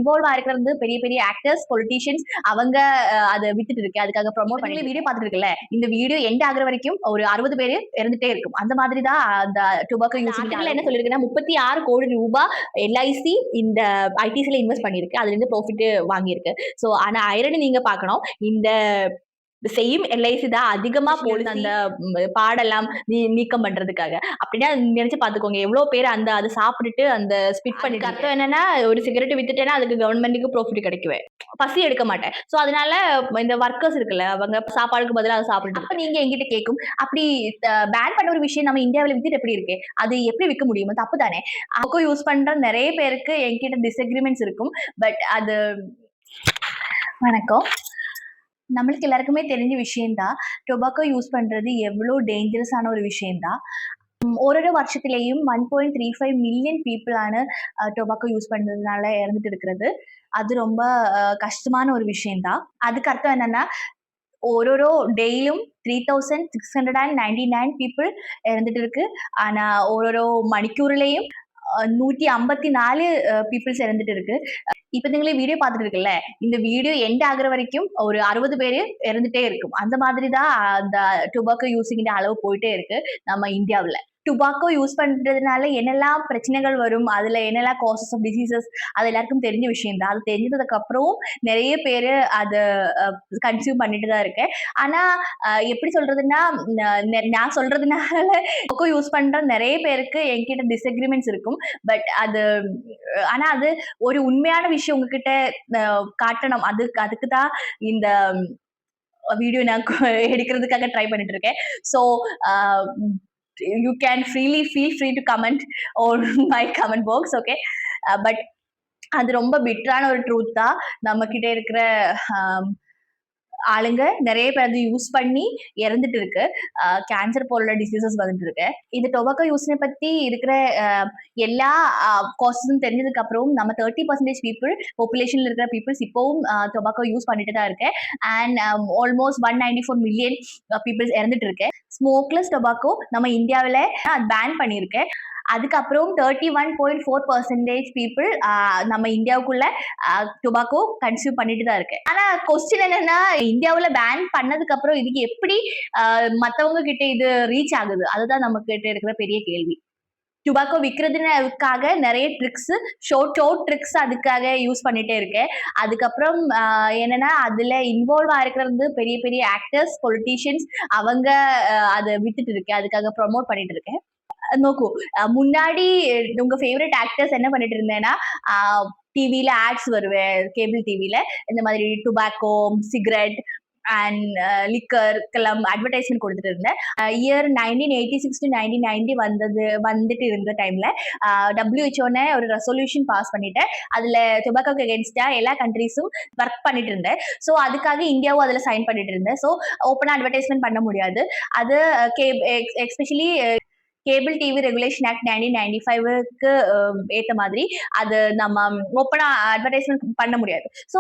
Involve ஆயிருக்கிறது பெரிய பெரிய actors, politicians அவங்க அதை வித்துட்டு இருக்கு. அதுக்காக ப்ரொமோட் பண்ணி வீடியோ பார்த்துட்டு இருக்குல்ல, இந்த வீடியோ எண்ட் ஆகுற வரைக்கும் ஒரு 60 பேர் இறந்துட்டே இருக்கும். அந்த மாதிரி தான் அந்த டொபாக்கோ யூஸ் என்ன சொல்லிருக்குன்னா 36 கோடி ரூபாய் எல்ஐசி இந்த ஐடிசில இன்வெஸ்ட் பண்ணிருக்கு. அதுல இருந்து ப்ராஃபிட் வாங்கியிருக்கு. சோ ஆனா ஐரனி நீங்க பார்க்கணும். இந்த சேம் எல்ஐசி தான் அதிகமா போடுது அந்த பாடெல்லாம் நீக்கம் பண்றதுக்காக. அப்படின்னா நினைச்சு பாத்துக்கோங்க எவ்வளவு பேர் அந்த அதை சாப்பிட்டுட்டு அந்த ஸ்பிட் பண்ணிட்டு அர்த்தம் என்னன்னா ஒரு சிகரெட் வித்துட்டேன்னா அதுக்கு கவர்மெண்ட்டுக்கு ப்ராஃபிட் கிடைக்குவே. பசி எடுக்க மாட்டேன். சோ அதனால இந்த ஒர்க்கர்ஸ் இருக்குல்ல அவங்க சாப்பாடுக்கு பதிலா அதை சாப்பிட்டு அப்ப நீங்க எங்கிட்ட கேட்கும் அப்படி பேன் பண்ண ஒரு விஷயம் நம்ம இந்தியாவில் வித்துட்டு எப்படி இருக்கு அது எப்படி விற்க முடியும் தப்பு தானே. அப்போ யூஸ் பண்ற நிறைய பேருக்கு என்கிட்ட டிஸ்அக்ரிமெண்ட்ஸ் இருக்கும். பட் அது வணக்கம் நம்மளுக்கு எல்லாருக்குமே தெரிஞ்ச விஷயம்தான் டொபாக்கோ யூஸ் பண்றது எவ்வளோ டேஞ்சரஸான ஒரு விஷயம்தான். ஒரு வருஷத்திலேயும் 1.35 மில்லியன் பீப்புளான டொபாக்கோ யூஸ் பண்றதுனால இறந்துட்டு இருக்கிறது. அது ரொம்ப கஷ்டமான ஒரு விஷயம்தான். அதுக்கு அர்த்தம் என்னன்னா ஒரு டெய்லியும் 3699 பீப்புள் இறந்துட்டு இருக்கு. ஆனா ஒரு மணிக்கூர்லயும் 154 பீப்புள்ஸ் இறந்துட்டு இருக்கு. இப்ப நீங்களே வீடியோ பார்த்துட்டு இருக்குல்ல, இந்த வீடியோ எண்ட் ஆகுற வரைக்கும் ஒரு 60 பேர் இறந்துட்டே இருக்கும். அந்த மாதிரி தான் அந்த டொபாக்கோ யூசிங் அளவு போயிட்டே இருக்கு நம்ம இந்தியாவில். டுபாக்கோ யூஸ் பண்றதுனால என்னெல்லாம் பிரச்சனைகள் வரும், அதுல என்னெல்லாம் காசஸ் ஆஃப் டிசீசஸ் அது எல்லாருக்கும் தெரிஞ்ச விஷயம் தான். அது தெரிஞ்சதுக்கு அப்புறம் நிறைய பேர் அதை கன்சியூம் பண்ணிட்டு தான் இருக்கேன். ஆனா எப்படி சொல்றதுன்னா நான் சொல்றதுனால டுபாக்கோ யூஸ் பண்ற நிறைய பேருக்கு என்கிட்ட டிஸ்அக்ரிமெண்ட்ஸ் இருக்கும். பட் அது ஆனா அது ஒரு உண்மையான விஷயம் உங்ககிட்ட காட்டணும். அதுக்கு தான் இந்த வீடியோ நான் எடுக்கிறதுக்காக ட்ரை பண்ணிட்டு இருக்கேன். So you can feel free to comment on my comment box, okay? But அது ரொம்ப பிட்டரான ஒரு ட்ரூத் தான். நம்ம கிட்ட இருக்கிற ஆளுங்க நிறைய பேர் அது யூஸ் பண்ணி இறந்துட்டு இருக்கு. கேன்சர் போல டிசீசஸ் வந்துட்டு இருக்கு. இந்த டொபாக்கோ யூஸ்னை பத்தி இருக்கிற எல்லா காசஸும் தெரிஞ்சதுக்கு அப்புறம் நம்ம 30% பீப்புள் பாப்புலேஷன்ல இருக்கிற பீப்புள்ஸ் இப்போவும் டொபாக்கோ யூஸ் பண்ணிட்டு தான் இருக்கு. அண்ட் ஆல்மோஸ்ட் 194 மில்லியன் பீப்புள்ஸ் இறந்துட்டு இருக்கு. ஸ்மோக்லெஸ் டொபாக்கோ நம்ம இந்தியாவில் பேன் பண்ணியிருக்கு. அதுக்கப்புறம் 31.4% பீப்புள் நம்ம இந்தியாவுக்குள்ள டொபாக்கோ கன்சியூம் பண்ணிட்டு தான் இருக்கு. ஆனா கொஸ்டின் என்னன்னா இந்தியாவுல பேன் பண்ணதுக்கு அப்புறம் இதுக்கு எப்படி மத்தவங்க கிட்ட இது ரீச் ஆகுது, அதுதான் நம்ம கிட்ட இருக்கிற பெரிய கேள்வி. டுபாக்கோ விற்கிறதுக்காக நிறைய ட்ரிக்ஸ் ஷோர்ட் ட்ரிக்ஸ் அதுக்காக யூஸ் பண்ணிட்டே இருக்கேன். அதுக்கப்புறம் என்னன்னா அதுல இன்வால்வ் ஆயிருக்கிறது பெரிய பெரிய ஆக்டர்ஸ், பொலிட்டீஷியன்ஸ் அவங்க அதை வித்துட்டு இருக்கேன். அதுக்காக ப்ரொமோட் பண்ணிட்டு இருக்கேன். நோக்கு முன்னாடி உங்க ஃபேவரட் ஆக்டர்ஸ் என்ன பண்ணிட்டு இருந்தேன்னா டிவில ஆட்ஸ் வருவேன், கேபிள் டிவில இந்த மாதிரி டுபாக்கோ, சிகரெட் அண்ட் லிக்கர்க்கெல்லாம் அட்வர்டைஸ்மெண்ட் கொடுத்துட்டு இருந்தேன். இயர் 1986 to 1990 வந்துட்டு இருந்த டைம்ல WHO ஒரு ரெசல்யூஷன் பாஸ் பண்ணிட்டேன். அதுல டொபாக்கோக்கு அகேன்ஸ்டா எல்லா கண்ட்ரீஸும் ஒர்க் பண்ணிட்டு இருந்தேன். ஸோ அதுக்காக இந்தியாவும் அதுல சைன் பண்ணிட்டு இருந்தேன். ஸோ ஓப்பனா அட்வர்டைஸ்மெண்ட் பண்ண முடியாது. அது especially cable TV regulation act 1995க்கு ஏற்ற மாதிரி அது நம்ம ஓப்பனா அட்வர்டைஸ்மெண்ட் பண்ண முடியாது. ஸோ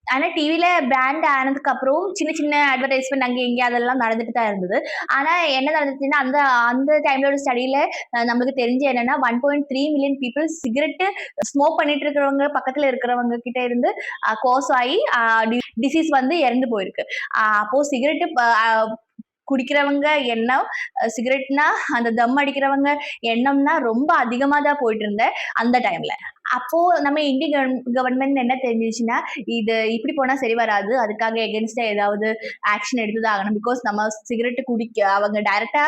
ஆனால் டிவியில பேண்ட் ஆனதுக்கு அப்புறம் சின்ன சின்ன அட்வர்டைஸ்மெண்ட் அங்கே இங்கே அதெல்லாம் நடந்துட்டு தான் இருந்தது. ஆனால் என்ன நடந்துச்சுன்னா அந்த டைம்லோட ஸ்டடியில நம்மளுக்கு தெரிஞ்ச என்னன்னா 1.3 மில்லியன் பீப்புள் சிகரெட்டு ஸ்மோக் பண்ணிட்டு இருக்கிறவங்க பக்கத்தில் இருக்கிறவங்க கிட்ட இருந்து கோஸ் ஆகி டிசீஸ் வந்து இறந்து போயிருக்கு. அப்போ சிகரெட்டு குடிக்கிறவங்க எண்ணம், சிகரெட்னா அந்த தம் அடிக்கிறவங்க எண்ணம்னா ரொம்ப அதிகமாக தான் போயிட்டு இருந்தேன் அந்த டைம்ல. அப்போ நம்ம இந்தியன் கவர்மெண்ட் என்ன தெரிஞ்சிச்சுன்னா இது இப்படி போனா சரி வராது, அதுக்காக எகென்ஸ்டா ஏதாவது ஆக்ஷன் எடுத்துதான் ஆகணும். பிகாஸ் நம்ம சிகரெட் குடிக்க அவங்க டைரக்டா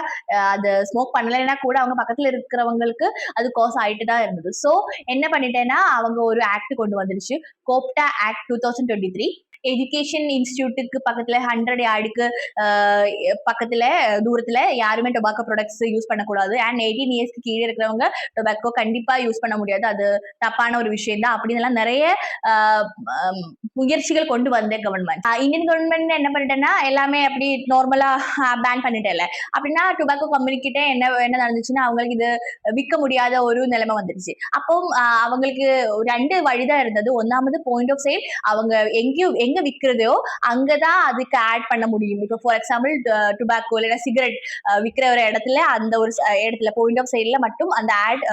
அதை ஸ்மோக் பண்ணலைன்னா கூட அவங்க பக்கத்துல இருக்கிறவங்களுக்கு அது காஸ் ஆயிட்டு தான் இருந்தது. ஸோ என்ன பண்ணிட்டேன்னா அவங்க ஒரு ஆக்ட் கொண்டு வந்துருச்சு, கோப்டா ஆக்ட் 2023. எஜுகேஷன் இன்ஸ்டிடியூட்டுக்கு பக்கத்துல 100 யார்டுக்கு பக்கத்துல தூரத்துல யாருமே டொபாக்கோ ப்ராடக்ட்ஸ் யூஸ் பண்ணக்கூடாது. அண்ட் 18 இயர்ஸ்க்கு கீழே இருக்கிறவங்க டொபாக்கோ கண்டிப்பா யூஸ் பண்ண முடியாது, அது தப்பான ஒரு விஷயம் தான் அப்படின்னு எல்லாம் நிறைய முயற்சிகள் கொண்டு வந்த கவர்மெண்ட். இந்தியன் கவர்மெண்ட் என்ன பண்ணிட்டேன்னா எல்லாமே அப்படி நார்மலா பேன் பண்ணிட்டேன்ல. அப்படின்னா டுபாக்கோ கம்பெனி கிட்ட என்ன என்ன நடந்துச்சுன்னா அவங்களுக்கு இது விற்க முடியாத ஒரு நிலைமை வந்துருச்சு. அப்போ அவங்களுக்கு 2 வழிதான் இருந்தது. ஒன்னாமது பாயிண்ட் ஆஃப் சேல் அவங்க எங்க விற்கிறதோ அங்கதான் அதுக்கு ஆட் பண்ண முடியும். இப்போ ஃபார் எக்ஸாம்பிள் டுபாக்கோ இல்லைன்னா சிகரெட் விற்கிற ஒரு இடத்துல அந்த ஒரு இடத்துல பாயிண்ட் ஆஃப் சேல்ல மட்டும் அந்த ஆட்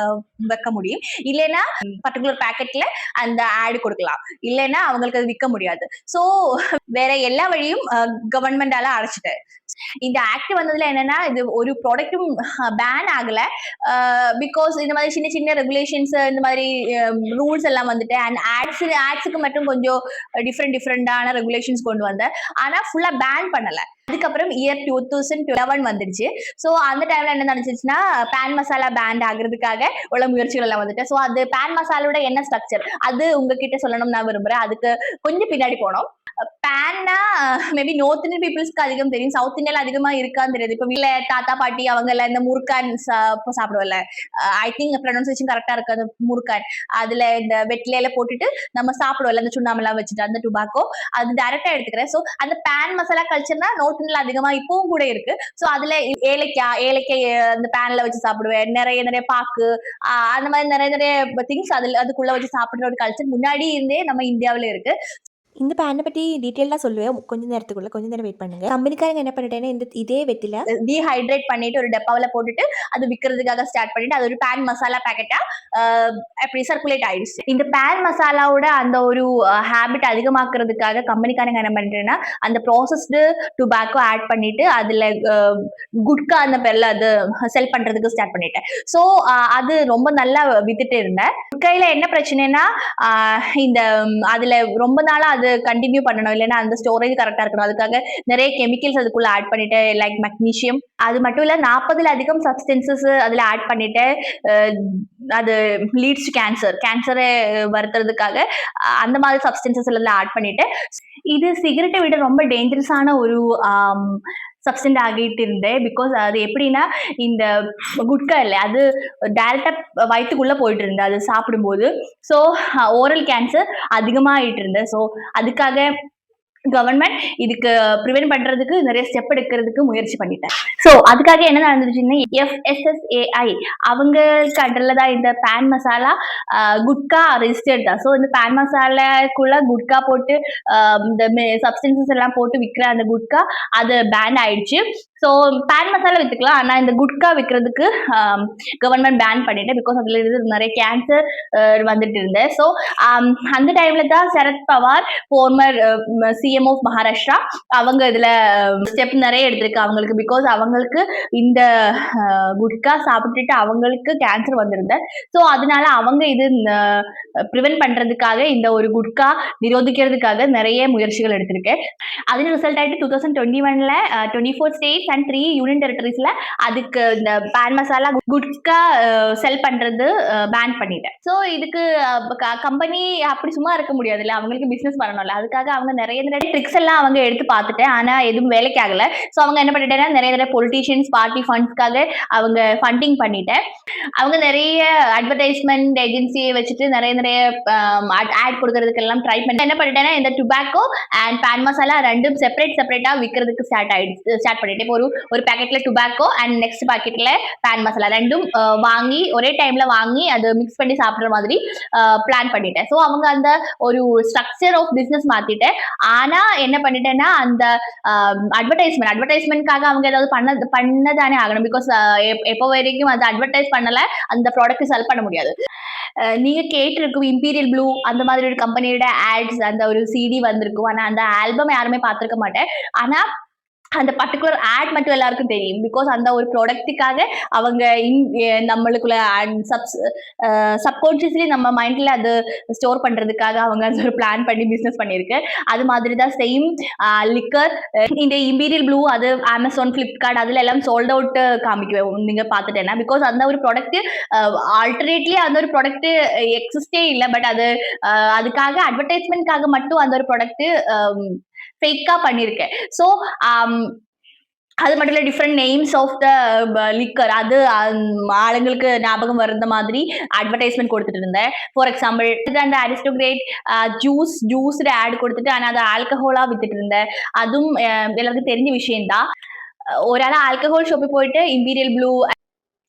வைக்க முடியும். இல்லைன்னா பர்டிகுலர் பேக்கெட்ல அந்த ஆட் கொடுக்கலாம். இல்லைன்னா அவங்களுக்கு அது விற்க முடியாது. சோ வேற எல்லா வழியும் கவர்மெண்டால அடைச்சிட்டு இந்த ஆக்ட் வந்ததுல என்னன்னா இது ஒரு ப்ராடக்ட்டும் பேன் ஆகல. பிகாஸ் இந்த மாதிரி சின்ன சின்ன ரெகுலேஷன்ஸ் இந்த மாதிரி ரூல்ஸ் எல்லாம் வந்துட்டு அண்ட் ஆட்ஸுக்கு மட்டும் கொஞ்சம் டிஃப்ரெண்டான ரெகுலேஷன்ஸ் கொண்டு வந்தேன். ஆனா ஃபுல்லா பேன் பண்ணல. அதுக்கப்புறம் இயர் 2011 வந்துருச்சு. ஸோ அந்த டைம்ல என்ன நடந்துச்சுன்னா பேன் மசாலா பேன் ஆகுறதுக்காக உள்ள முயற்சிகள் எல்லாம் வந்துட்டு. ஸோ அது பேன் மசாலோட என்ன ஸ்ட்ரக்சர் அது உங்ககிட்ட சொல்லணும்னு நான் விரும்புறேன். அதுக்கு கொஞ்சம் பின்னாடி போனோம். பேன்னா மேபி நார்த் இந்தியன் பீப்புள்ஸ்க்கு அதிகம் தெரியும். சவுத் இந்தியால அதிகமா இருக்கான்னு தெரியாது. இப்ப வீட்டுல தாத்தா பாட்டி அவங்க எல்லாம் இந்த முறுக்கான் சாப்பிடுவல. ஐ திங்க் ப்ரொனன்சியேஷன் கரெக்டா இருக்கு. அந்த முறுக்கான் அதுல இந்த வெட்டிலையில போட்டுட்டு நம்ம சாப்பிடுவோம்ல அந்த சுண்ணாமெல்லாம் வச்சுட்டு அந்த டுபாக்கோ அது டைரக்டா எடுத்துக்கிறேன். சோ அந்த பேன் மசாலா கல்ச்சர்னா நார்த் இந்தியால அதிகமா இப்பவும் கூட இருக்கு. சோ அதுல ஏலக்காய் அந்த பேன்ல வச்சு சாப்பிடுவேன். நிறைய பாக்கு அந்த மாதிரி நிறைய திங்ஸ் அதுக்குள்ள வச்சு சாப்பிடுற ஒரு கல்ச்சர் முன்னாடி இருந்தே நம்ம இந்தியாவில இருக்கு. இந்த பேனை பற்றி டீட்டெயிலாக சொல்லுவேன். கொஞ்ச நேரம் வெயிட் பண்ணுங்க. கம்பெனிக்காரங்க என்ன பண்ணிட்டேன்னா இதே வெட்டில டீஹைட்ரேட் பண்ணிட்டு ஒரு டப்பாவில் போட்டுட்டு அது விற்கிறதுக்காக ஸ்டார்ட் பண்ணிட்டு அது ஒரு பேன் மசாலா பேக்கெட்டா அப்படி சர்க்குலேட் ஆயிடுச்சு. இந்த பேன் மசாலாவோட அந்த ஒரு ஹேபிட் அதிகமாக்குறதுக்காக கம்பெனிக்காரங்க என்ன பண்ணிட்டேன்னா அந்த ப்ராசஸ்டு டுபாக்கோ ஆட் பண்ணிட்டு அதுல குட்கா அந்த பேர்ல அது செல் பண்றதுக்கு ஸ்டார்ட் பண்ணிட்டேன். ஸோ அது ரொம்ப நல்லா வித்துட்டு இருந்தேன். குட்கையில என்ன பிரச்சனைனா இந்த அதுல ரொம்ப நாளா அது கண்டினியூ பண்ணணும். இல்லைன்னா அந்த ஸ்டோரேஜ் கரெக்டா இருக்கணும். அதுக்காக நிறைய கெமிக்கல்ஸ் அதுக்குள்ள ஆட் பண்ணிட்டு லைக் மெக்னீஷியம் அது மட்டும் இல்ல 40 அதிகம் சப்ஸ்டன்சஸ் அதுல ஆட் பண்ணிட்டு அது லீட்ஸ் கேன்சரை வருத்துறதுக்காக அந்த மாதிரி சப்ஸ்டன்சஸ் எல்லாம் ஆட் பண்ணிட்டு இது சிகரெட்டை விட ரொம்ப டேஞ்சரஸான ஒரு சப்ஸ்டன்ட் ஆகிட்டு இருந்தேன். பிகாஸ் அது எப்படின்னா இந்த குட்கா இல்லை அது டைரக்டா வயிற்றுக்குள்ள போயிட்டு இருந்தேன் அது சாப்பிடும்போது. ஸோ ஓரல் கேன்சர் அதிகமாகிட்டு இருந்தேன். ஸோ அதுக்காக கவர்மெண்ட் இதுக்கு ப்ரிவென்ட் பண்றதுக்கு நிறைய ஸ்டெப் எடுக்கிறதுக்கு முயற்சி பண்ணிட்டேன். ஸோ அதுக்காக என்ன நடந்துச்சுன்னா FSSAI அவங்களுக்கு அண்டர்ல தான் இந்த பேன் மசாலா குட்கா ரெஜிஸ்டர்ட் தான். ஸோ இந்த பேன் மசாலாக்குள்ள குட்கா போட்டு இந்த சப்ஸ்டன்சஸ் எல்லாம் போட்டு விற்கிற அந்த குட்கா அது பேன் ஆயிடுச்சு. ஸோ பேன் மசாலா வித்துக்கலாம். ஆனா இந்த குட்கா விற்கிறதுக்கு கவர்மெண்ட் பேன் பண்ணிட்டேன். பிகாஸ் அதுல இருந்து நிறைய கேன்சர் வந்துட்டு இருந்தேன். ஸோ அந்த டைம்ல தான் Sharad Pawar former CM of Maharashtra அவங்க இதுல ஸ்டெப் நிறைய எடுத்திருக்கு அவங்களுக்கு. பிகாஸ் அவங்களுக்கு இந்த குட்கா சாப்பிட்டுட்டு அவங்களுக்கு கேன்சர் வந்திருந்தேன். ஸோ அதனால அவங்க இது ப்ரிவென்ட் பண்றதுக்காக இந்த ஒரு குட்கா நிரோதிக்கிறதுக்காக நிறைய முயற்சிகள் எடுத்திருக்கேன். அதில் ரிசல்ட் ஆயிட்டு 2021ல 24 ஸ்டேட்ஸ் அண்ட் 3 யூனியன் டெரிட்டரிஸ்ல அதுக்கு இந்த பேன் மசாலா குட்கா செல் பண்றது பேன் பண்ணிட்டேன். ஸோ இதுக்கு கம்பெனி அப்படி சும்மா இருக்க முடியாதுல்ல, அவங்களுக்கு பிசினஸ் பண்ணணும்ல. அதுக்காக அவங்க நிறைய ட்ரிக்ஸ் எல்லாம் அவங்க எடுத்து பார்த்துட்டேன். ஆனா எதுவும் வேலைக்கு ஆகல. ஸோ அவங்க என்ன பண்ணிட்டேன்னா நிறைய பொலிட்டீஷியன்ஸ் பார்ட்டி ஃபண்ட்ஸ்க்காக அவங்க ஃபண்டிங் பண்ணிட்டேன். அவங்க நிறைய அட்வர்டைஸ்மெண்ட் ஏஜென்சியை வச்சுட்டு நிறைய ஆட் கொடுக்கறதுக்கெல்லாம் ட்ரை பண்ணி என்ன பண்ணிட்டேன்னா இந்த டுபாக்கோ அண்ட் பேன் மசாலா ரெண்டும் செப்பரேட்டா விற்கிறதுக்கு ஸ்டார்ட் பண்ணிட்டேன். இப்போ ஒரு பேக்கெட்ல டுபாக்கோ அண்ட் நெக்ஸ்ட் பேக்கெட்ல பேன் மசாலா ரெண்டும் வாங்கி ஒரே டைம்ல வாங்கி அது மிக்ஸ் பண்ணி சாப்பிட்ற மாதிரி பிளான் பண்ணிட்டேன். ஸோ அவங்க அந்த ஒரு ஸ்ட்ரக்சர் ஆஃப் பிசினஸ் மாத்திட்டேன். ஆனா என்ன பண்ணிட்டேன்னா அந்த அட்வர்டைஸ்மெண்ட்காக அவங்க ஏதாவது பண்ணதானே ஆகணும். பிகாஸ் எப்போ வரைக்கும் அது அட்வர்டைஸ் பண்ணல அந்த ப்ராடக்ட் செல் பண்ண முடியாது. நீங்க கேட்டிருக்கும் இம்பீரியல் ப்ளூ அந்த மாதிரி ஒரு கம்பெனியோட ஆட்ஸ் அந்த ஒரு CD வந்திருக்கும். ஆனா அந்த ஆல்பம் யாருமே பார்த்திருக்க மாட்டேன். ஆனா அந்த பர்டிகுலர் ஆட் மட்டும் எல்லாருக்கும் தெரியும். பிகாஸ் அந்த ஒரு ப்ராடக்ட்டுக்காக அவங்க நம்மளுக்குள்ள சப்கான்ஷியஸ்லி நம்ம மைண்ட்ல அது ஸ்டோர் பண்றதுக்காக அவங்க அது ஒரு பிளான் பண்ணி பிசினஸ் பண்ணிருக்கு. அது மாதிரி தான் சேம் லிக்கர் இந்த இம்பீரியல் ப்ளூ அது அமேசான் ஃபிளிப்கார்ட் அதுல எல்லாம் சோல்ட் அவுட் காமிக்குவேன் நீங்க பார்த்துட்டேன்னா. பிகாஸ் அந்த ஒரு ப்ராடக்ட் ஆல்டர்னேட்லி அந்த ஒரு ப்ராடக்ட் எக்ஸிஸ்டே இல்லை. பட் அது அதுக்காக அட்வர்டைஸ்மெண்ட்காக மட்டும் அந்த ஒரு ப்ராடக்ட் ஃபேக்கா பண்ணியிருக்கேன். ஸோ அது மட்டும் இல்ல different names of the liquor அது ஆளுங்களுக்கு ஞாபகம் வர்ற மாதிரி அட்வர்டைஸ்மெண்ட் கொடுத்துட்டு இருந்தேன். ஃபார் எக்ஸாம்பிள் அந்த அரிஸ்டோகிரேட் ஜூஸ்டு ஆட் கொடுத்துட்டு ஆனா அது ஆல்கஹாலா வித்துட்டு இருந்தேன். அதுவும் எல்லாருக்கும் தெரிஞ்ச விஷயம் தான். ஒரு ஆள் ஆல்கஹால் ஷாப்பு போயிட்டு இம்பீரியல் ப்ளூ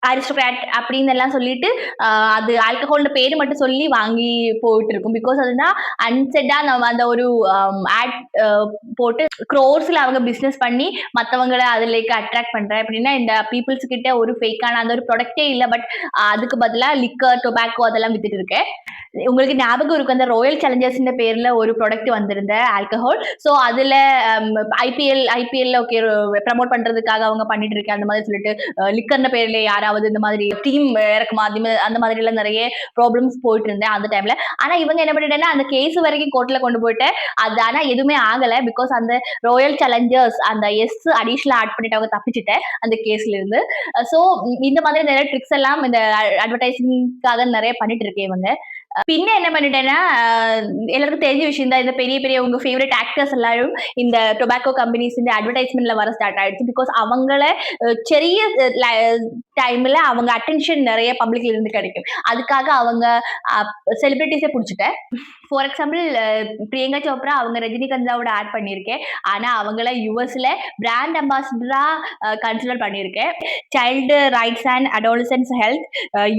அரிஸ்டோகிராட் அப்படின்னு எல்லாம் சொல்லிட்டு அது ஆல்கஹால்னு பேரு மட்டும் சொல்லி வாங்கி போயிட்டு இருக்கும். பிகாஸ் அதுனா அன்செட்டா நம்ம அந்த ஒரு ஆட் போட்டு க்ரோர்ஸ்ல அவங்க பிசினஸ் பண்ணி மத்தவங்கள அதுலேக்கு அட்ராக்ட் பண்றேன் அப்படின்னா இந்த பீப்புள்ஸ் கிட்ட ஒரு ஃபேக்கான அந்த ஒரு ப்ராடக்டே இல்லை. பட் அதுக்கு பதிலா லிக்கர் டொபாக்கோ அதெல்லாம் வித்துட்டு இருக்கேன். உங்களுக்கு ஞாபகம் இருக்கும் அந்த ராயல் சேலஞ்சர்ஸ்ன்ற பேர்ல ஒரு ப்ராடக்ட் வந்திருந்த ஆல்கஹால். ஸோ அதுல ஐபிஎல் ஓகே ப்ரமோட் பண்றதுக்காக அவங்க பண்ணிட்டு இருக்கேன் அந்த மாதிரி சொல்லிட்டு லிக்கர்ன பேர்ல யாராவது இந்த மாதிரி டீம் இறக்குமா அந்த மாதிரி எல்லாம் நிறைய ப்ராப்ளம்ஸ் போயிட்டு இருந்தேன் அந்த டைம்ல. ஆனா இவங்க என்ன பண்ணிட்டேன்னா அந்த கேஸ் வரைக்கும் கோர்ட்ல கொண்டு போயிட்டு அது ஆனா எதுவுமே ஆகல. பிகாஸ் அந்த ராயல் சேலஞ்சர்ஸ் அந்த எஸ் அடிஷனல் ஆட் பண்ணிட்டு அவங்க தப்பிச்சுட்டேன் அந்த கேஸ்ல இருந்து. ஸோ இந்த மாதிரி நிறைய ட்ரிக்ஸ் எல்லாம் இந்த அட்வர்டைசிங்காக நிறைய பண்ணிட்டு இருக்கேன் இவங்க. பின்ன என்ன பண்ணிட்டேன்னா எல்லாருக்கும் தெரிஞ்ச விஷயம் தான் இந்த பெரிய பெரிய உங்க ஃபேவரட் ஆக்டர்ஸ் எல்லாரும் இந்த டொபாக்கோ கம்பெனிஸ் இந்த அட்வர்டைஸ்மெண்ட்ல வர ஸ்டார்ட் ஆயிடுச்சு. பிகாஸ் அவங்கள சிறிய டைம்ல அவங்க அட்டென்ஷன் நிறைய பப்ளிக்ல இருந்து கிடைக்கும். அதுக்காக அவங்க செலிபிரிட்டிஸை பிடிச்சிட்டேன். ஃபார் எக்ஸாம்பிள் பிரியங்கா சோப்ரா அவங்க ரஜினிகாந்தோட ஆட் பண்ணியிருக்கேன். ஆனா அவங்கள யூஎஸ்ல பிராண்ட் அம்பாசிடரா கன்சிடர் பண்ணியிருக்கேன். Child rights and adolescence health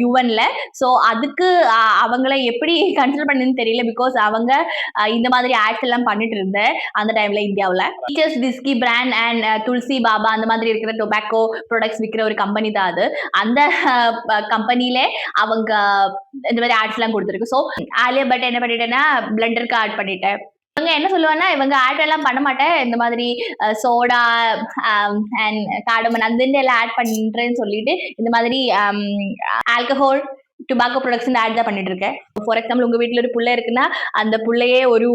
யுஎன்ல. ஸோ அதுக்கு அவங்கள எப்படி கன்சிடர் பண்ணுன்னு தெரியல. பிகாஸ் அவங்க இந்த மாதிரி ஆட்ஸ் எல்லாம் பண்ணிட்டு இருந்தேன் அந்த டைம்ல இந்தியாவில். டீச்சர்ஸ் விஸ்கி பிராண்ட் அண்ட் துளசி பாபா அந்த மாதிரி இருக்கிற டொபாக்கோ ப்ராடக்ட்ஸ் விற்கிற ஒரு கம்பெனி தான் அது. அந்த கம்பெனில அவங்க இந்த மாதிரி ஆட்ஸ் எல்லாம் கொடுத்துருக்கு. ஸோ ஆலியா பட் என்ன பண்ணிட்டேன்னா பிளண்டருக்கு ஆட் பண்ணிட்டேன். இவங்க என்ன சொல்லுவாங்கன்னா இவங்க ஆட் எல்லாம் பண்ண மாட்டேன் இந்த மாதிரி சோடா அண்ட் கார்டமன் அந்த எல்லாம் ஆட் பண்றேன்னு சொல்லிட்டு இந்த மாதிரி ஆல்கஹால் டொபாக்கோ ப்ராடக்ட்ஸ் ஆட் தான் பண்ணிட்டு இருக்கேன். ஃபார் எக்ஸாம்பிள் உங்க வீட்டுல ஒரு புள்ள இருக்குன்னா அந்த புள்ளையே ஒரு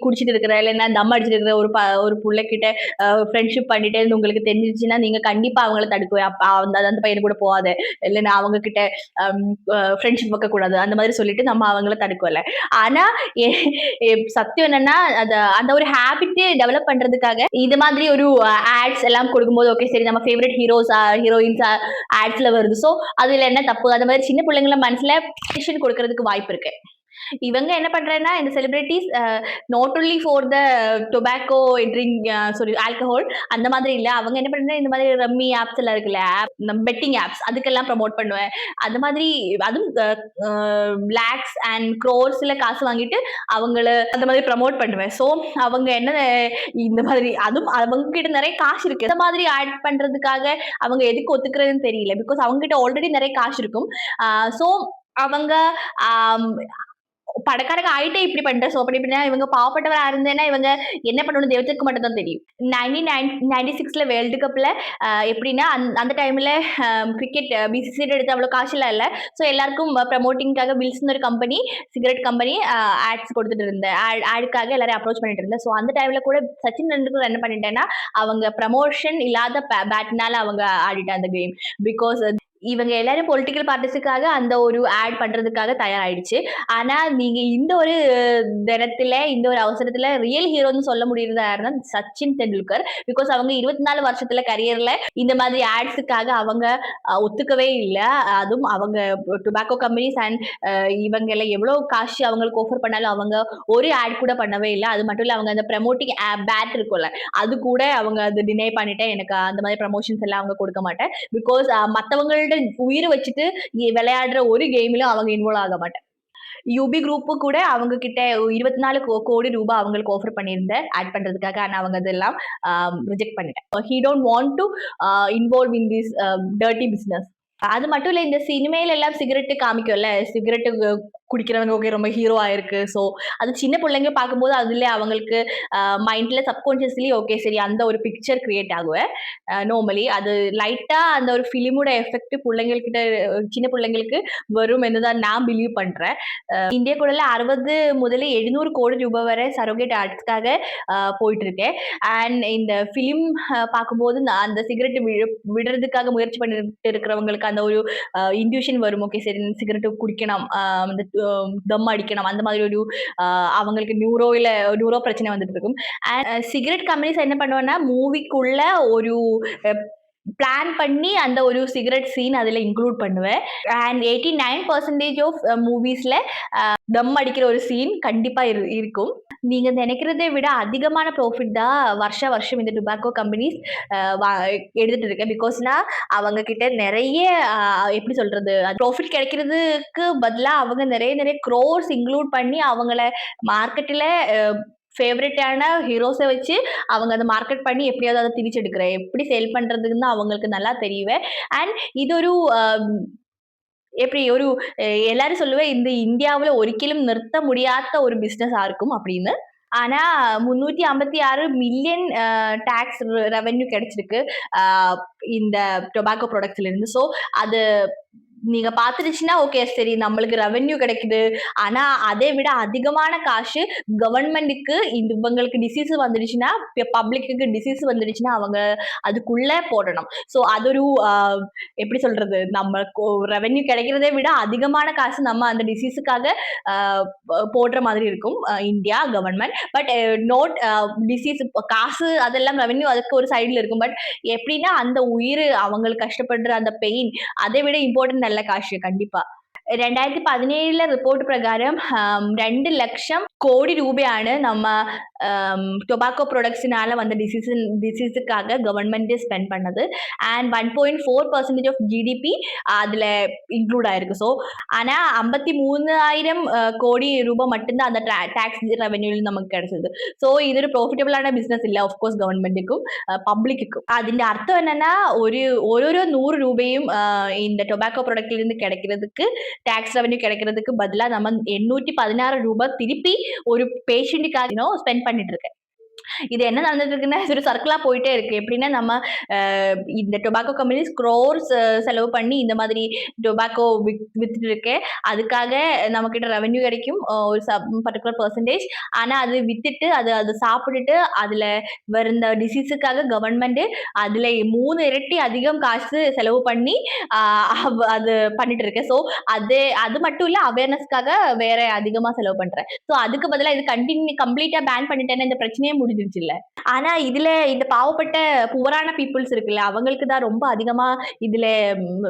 குடிச்சிட்டு இருக்கிற இல்லைன்னா தம் அடிச்சிட்டு இருக்கிற ஒரு புள்ள கிட்ட ஃப்ரெண்ட்ஷிப் பண்ணிட்டே இருந்து உங்களுக்கு தெரிஞ்சிருச்சுன்னா நீங்க கண்டிப்பா அவங்கள தடுக்குவேன். அந்த பையன் கூட போகாது இல்லைன்னா அவங்க கிட்ட ஃப்ரெண்ட்ஷிப் வைக்க கூடாது அந்த மாதிரி சொல்லிட்டு நம்ம அவங்கள தடுக்கல. ஆனா சத்தியம் என்னன்னா அந்த ஒரு ஹேபிட் டெவலப் பண்றதுக்காக இந்த மாதிரி ஒரு ஆட்ஸ் எல்லாம் கொடுக்கும்போது ஓகே சரி நம்ம ஃபேவரட் ஹீரோயின்ஸ் ஆட்ஸ்ல வருது. ஸோ அதுல என்ன தப்பு அந்த மாதிரி சின்ன பிள்ளைங்கள மனசுல கொடுக்கறதுக்கு வாய்ப்பு இருக்கு. இவங்க என்ன பண்றேன்னா இந்த celebrities not only for the tobacco drink alcohol அந்த மாதிரி இல்ல. அவங்க என்ன பண்றாங்க இந்த மாதிரி ரம்மி ஆப்ஸ் எல்லாம் இருக்குல்ல பெட்டிங் ஆப்ஸ் அதுக்கெல்லாம் ப்ரமோட் பண்ணுவேன். அந்த மாதிரி அதுவும் லேக்ஸ் அண்ட் க்ரோர்ஸ்ல காசு வாங்கிட்டு அவங்கள அந்த மாதிரி ப்ரமோட் பண்ணுவேன். ஸோ அவங்க என்ன இந்த மாதிரி அதுவும் அவங்க கிட்ட நிறைய காசு இருக்கு. இந்த மாதிரி ஆட் பண்றதுக்காக அவங்க எதுக்கு ஒத்துக்கிறதுன்னு தெரியல. பிகாஸ் அவங்க கிட்ட ஆல்ரெடி நிறைய காசு இருக்கும். ஸோ அவங்க பணக்காரங்க ஆயிட்டே இப்படி பண்ற. ஸோ அப்படி இப்படின்னா இவங்க பாவப்பட்டவரா இருந்தேன்னா இவங்க என்ன பண்ணணும் தெய்வத்துக்கு மட்டும் தான் தெரியும். 1996 வேர்ல்டு கப்ல எப்படின்னா அந்த டைம்ல கிரிக்கெட் பிசிசிஐ எடுத்து அவ்வளோ காசுலாம் இல்லை. ஸோ எல்லாருக்கும் ப்ரமோட்டிங்காக வில்சன் ஒரு கம்பெனி சிகரெட் கம்பெனி ஆட்ஸ் கொடுத்துட்டு இருந்தேன். ஆடுக்காக எல்லாரும் அப்ரோச் பண்ணிட்டு இருந்தேன். ஸோ அந்த டைம்ல கூட சச்சின் டெண்டுல்கர் என்ன பண்ணிட்டேன்னா அவங்க ப்ரமோஷன் இல்லாத பேட்னால அவங்க ஆடிட்டாங்க அந்த கேம். பிகாஸ் இவங்க எல்லாரும் பொலிட்டிக்கல் பார்ட்டிஸுக்காக அந்த ஒரு ஆட் பண்றதுக்காக தயாராயிடுச்சு. ஆனா நீங்க இந்த ஒரு தினத்துல இந்த ஒரு அவசரத்துல ரியல் ஹீரோன்னு சொல்ல முடியறது யாருன்னா சச்சின் டெண்டுல்கர். பிகாஸ் அவங்க 24 வருஷத்துல கரியர்ல இந்த மாதிரி ஆட்ஸுக்காக அவங்க ஒத்துக்கவே இல்லை. அதுவும் அவங்க டொபாக்கோ கம்பெனிஸ் அண்ட் இவங்க எல்லாம் எவ்வளவு காசு அவங்களுக்கு ஆஃபர் பண்ணாலும் அவங்க ஒரு ஆட் கூட பண்ணவே இல்லை. அது மட்டும் இல்ல அவங்க அந்த ப்ரமோட்டிங் பேட் இருக்கும்ல அது கூட அவங்க அது டினை பண்ணிட்டேன். எனக்கு அந்த மாதிரி ப்ரமோஷன்ஸ் எல்லாம் அவங்க கொடுக்க மாட்டேன். பிகாஸ் மற்றவங்களோட உயிரை வச்சுட்டு விளையாடுற ஒரு கேம்லயும் அவங்க இன்வால்வ் ஆக மாட்டேன். யூபி குரூப்பு கூட அவங்க கிட்ட 24 கோடி ரூபாய் அவங்களுக்கு ஆஃபர் பண்ணியிருந்தேன் ஆட் பண்றதுக்காக. ஆனா அவங்க அதெல்லாம் ரிஜெக்ட் பண்ணிட்டேன். He don't want to involve in this dirty business. அது மட்டும் இல்ல இந்த சினிமையில எல்லாம் சிகரெட்டு காமிக்கும்ல சிகரெட்டு குடிக்கிறவங்க ஓகே ரொம்ப ஹீரோ ஆயிருக்கு. ஸோ அது சின்ன பிள்ளைங்க பார்க்கும்போது அதுல அவங்களுக்கு மைண்ட்ல சப்கான்சியஸ்லி ஓகே சரி அந்த ஒரு பிக்சர் கிரியேட் ஆகுவேன். நார்மலி அது லைட்டா அந்த ஒரு ஃபிலிமோட எஃபெக்ட் பிள்ளைங்கள்கிட்ட சின்ன பிள்ளைங்களுக்கு வரும் என்னதான் நான் பிலீவ் பண்றேன். இந்தியாக்குள்ள 60 முதல்ல 700 கோடி ரூபாய் வரை சரோகேட் ஆர்ட்ஸ்க்காக போயிட்டு இருக்கேன். அண்ட் இந்த ஃபிலிம் பார்க்கும்போது அந்த சிகரெட் விடுறதுக்காக முயற்சி பண்ணிட்டு இருக்கிறவங்களுக்கு அந்த ஒரு இன்ட்யூஷன் வரும் ஓகே சரி சிகரெட் குடிக்கணும் அந்த தம் அடிக்கணும் அந்த மாதிரி ஒரு அவங்களுக்கு நியூரோ பிரச்சனை வந்துட்டு இருக்கும். அண்ட் சிகரெட் கம்பெனிஸ் என்ன பண்ணுவாங்கன்னா மூவிக்குள்ள ஒரு பிளான் பண்ணி அந்த ஒரு சிகரெட் சீன் அதில் இன்க்ளூட் பண்ணுவேன். அண்ட் 89% ஆஃப் மூவிஸ்ல தம் அடிக்கிற ஒரு சீன் கண்டிப்பா இருக்கும். நீங்க நினைக்கிறதை விட அதிகமான ப்ராஃபிட் தான் வருஷம் இந்த டுபாக்கோ கம்பெனிஸ் எடுத்துட்டு இருக்கு. பிகாஸ்னா அவங்க கிட்ட நிறைய எப்படி சொல்றது ப்ராஃபிட் கிடைக்கிறதுக்கு பதிலா அவங்க நிறைய க்ரோர்ஸ் இன்க்ளூட் பண்ணி அவங்கள மார்க்கெட்டில் ஃபேவரட்டான ஹீரோஸை வச்சு அவங்க அதை மார்க்கெட் பண்ணி எப்படியாவது அதை திரிச்செடுக்கிறேன் எப்படி சேல் பண்றதுன்னு அவங்களுக்கு நல்லா தெரியுவேன். அண்ட் இது ஒரு எப்படி ஒரு எல்லாரும் சொல்லுவேன் இந்த இந்தியாவுல ஒரிக்கலும் நிறுத்த முடியாத ஒரு பிசினஸா இருக்கும் அப்படின்னு. ஆனா 356 மில்லியன் டாக்ஸ் ரெவென்யூ கிடைச்சிருக்கு இந்த டொபாக்கோ ப்ராடக்ட்ஸ்ல இருந்து. ஸோ அது நீங்க பார்த்துருச்சுன்னா ஓகே சரி நம்மளுக்கு ரெவென்யூ கிடைக்குது. ஆனா அதை விட அதிகமான காசு கவர்மெண்ட்டுக்கு இவங்களுக்கு டிசீஸ் வந்துடுச்சுன்னா பப்ளிக்கு டிசீஸ் வந்துடுச்சுன்னா அவங்க அதுக்குள்ள போடணும். ஸோ அது ஒரு எப்படி சொல்றது நம்ம ரெவென்யூ கிடைக்கிறதை விட அதிகமான காசு நம்ம அந்த டிசீஸுக்காக போடுற மாதிரி இருக்கும் India government. But not disease காசு அதெல்லாம் ரெவென்யூ அதுக்கு ஒரு சைடில் இருக்கும். பட் எப்படின்னா அந்த உயிர் அவங்களுக்கு கஷ்டப்படுற அந்த பெயின் அதை விட இம்பார்ட்டன்ட் நல்ல காசு கண்டிப்பா. 2017 ரிப்போர்ட் பிரகாரம் 2 லட்சம் கோடி ரூபாയാണ് நம்ம டொபாக்கோ ப்ராடக்ட்ஸ்னால வந்த டிசீஸுக்காக கவர்மெண்ட் ஸ்பெண்ட் பண்ணது. அண்ட் 1.4% ஆஃப் ஜிடிபி அதில் இன்க்ளூட் ஆயிருக்கு. ஸோ ஆனால் 53,000 கோடி ரூபாய் மட்டும்தான் அந்த டாக்ஸ் ரெவென்யூவில் நமக்கு கிடைச்சது. ஸோ இது ஒரு ப்ராஃபிட்டபிளான பிஸ்னஸ் இல்லை ஆஃப்கோர்ஸ் கவர்மெண்ட்டுக்கும் பப்ளிக்குக்கும். അതിൻ്റെ அர்த்தம் என்னன்னா ஒரு 100 ரூபாயும் இந்த டொபாக்கோ ப்ராடக்ட்ல இருந்து கிடைக்கிறதுக்கு டாக்ஸ் ரெவென்யூ கிடைக்கிறதுக்கு பதிலாக நம்ம 816 ரூபாய் திருப்பி ஒரு பேஷண்ட்டுக்காக ஸ்பெண்ட் பண்ணிட்டு இருக்கேன். இது என்ன நடந்துட்டு இருக்குன்னா ஒரு சர்க்கிளா போயிட்டே இருக்கு. எப்படின்னா நம்ம இந்த டொபாக்கோ கம்பெனிஸ் க்ரோர்ஸ் செலவு பண்ணி இந்த மாதிரி டொபாக்கோ வித்துட்டு இருக்கு. அதுக்காக நம்ம கிட்ட ரெவென்யூ கிடைக்கும் ஒரு பர்டிகுலர் பர்சன்டேஜ். ஆனா அது வித்துட்டு அது சாப்பிட்டுட்டு அதுல வருந்த டிசீஸுக்காக கவர்மெண்ட் அதுல 3 இரட்டி அதிகம் காசு செலவு பண்ணி அது பண்ணிட்டு இருக்கு. ஸோ அது மட்டும் இல்ல அவேர்னஸ்க்காக வேற அதிகமா செலவு பண்றேன். ஸோ அதுக்கு பதிலா இது கம்ப்ளீட்டா பேன் பண்ணிட்டேன்னா இந்த பிரச்சனையே முடிஞ்சிருச்சு இல்ல. ஆனா இதுல இந்த பாவப்பட்ட புவரான பீப்புள்ஸ் இருக்குல்ல அவங்களுக்கு தான் ரொம்ப அதிகமா இதுல